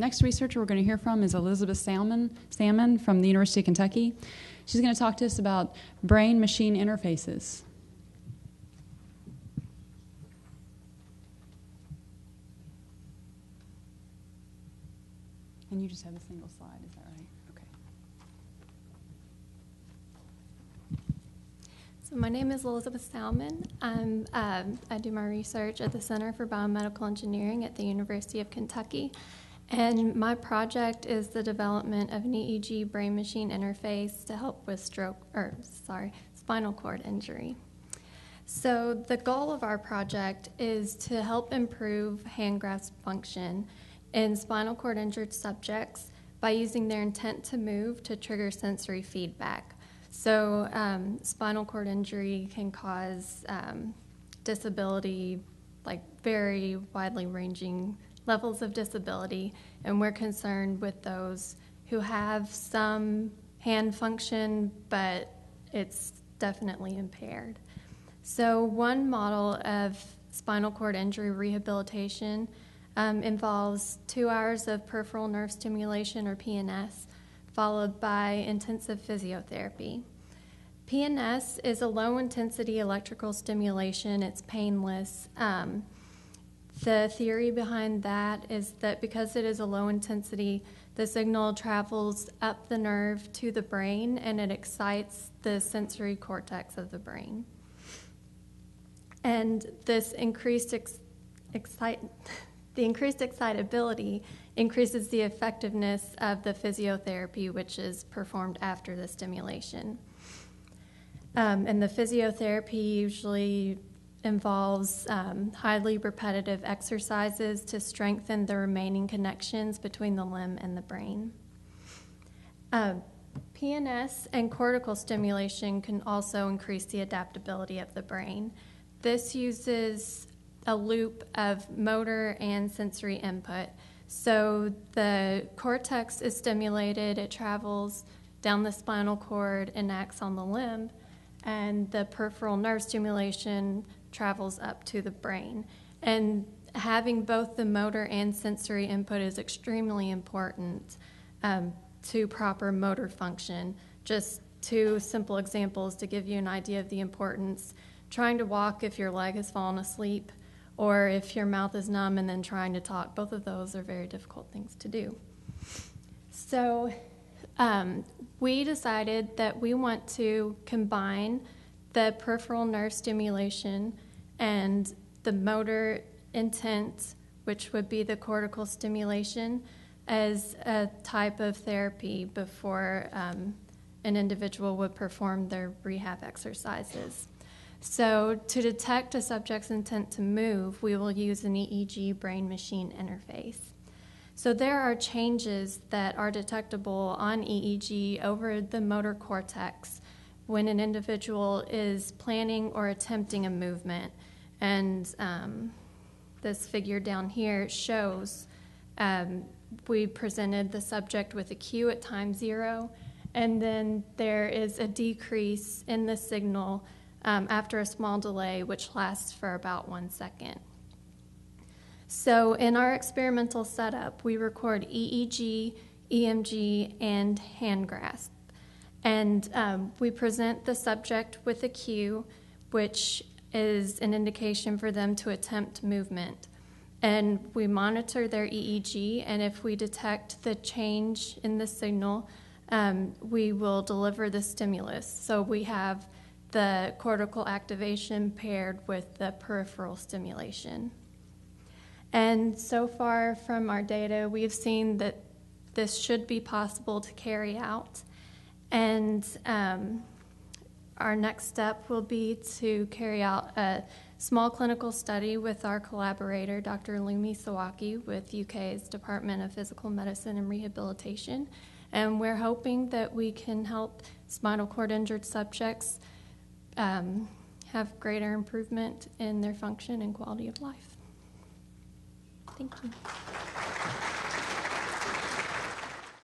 next researcher we're going to hear from is Elizabeth Salmon from the University of Kentucky. She's going to talk to us about brain-machine interfaces. And you just have a single slide, is that right? Okay. So my name is Elizabeth Salmon. I do my research at the Center for Biomedical Engineering at the University of Kentucky. And my project is the development of an EEG brain-machine interface to help with spinal cord injury. So the goal of our project is to help improve hand grasp function in spinal cord injured subjects by using their intent to move to trigger sensory feedback. So spinal cord injury can cause disability, like very widely ranging levels of disability, and we're concerned with those who have some hand function, but it's definitely impaired. So one model of spinal cord injury rehabilitation involves 2 hours of peripheral nerve stimulation, or PNS, followed by intensive physiotherapy. PNS is a low-intensity electrical stimulation. It's painless. The theory behind that is that because it is a low intensity, the signal travels up the nerve to the brain and it excites the sensory cortex of the brain. And this increased excitability increases the effectiveness of the physiotherapy, which is performed after the stimulation. And the physiotherapy usually involves highly repetitive exercises to strengthen the remaining connections between the limb and the brain. PNS and cortical stimulation can also increase the adaptability of the brain. This uses a loop of motor and sensory input. So the cortex is stimulated, it travels down the spinal cord and acts on the limb, and the peripheral nerve stimulation travels up to the brain. And having both the motor and sensory input is extremely important to proper motor function. Just 2 simple examples to give you an idea of the importance. Trying to walk if your leg has fallen asleep, or if your mouth is numb and then trying to talk. Both of those are very difficult things to do. So we decided that we want to combine the peripheral nerve stimulation and the motor intent, which would be the cortical stimulation, as a type of therapy before an individual would perform their rehab exercises. So to detect a subject's intent to move, we will use an EEG brain-machine interface. So there are changes that are detectable on EEG over the motor cortex when an individual is planning or attempting a movement. And this figure down here shows we presented the subject with a cue at time 0, and then there is a decrease in the signal after a small delay, which lasts for about 1 second. So in our experimental setup, we record EEG, EMG, and hand grasp. And we present the subject with a cue, which is an indication for them to attempt movement. And we monitor their EEG, and if we detect the change in the signal, we will deliver the stimulus. So we have the cortical activation paired with the peripheral stimulation. And so far from our data, we've seen that this should be possible to carry out. And our next step will be to carry out a small clinical study with our collaborator, Dr. Lumi Sawaki, with UK's Department of Physical Medicine and Rehabilitation. And we're hoping that we can help spinal cord injured subjects have greater improvement in their function and quality of life. Thank you.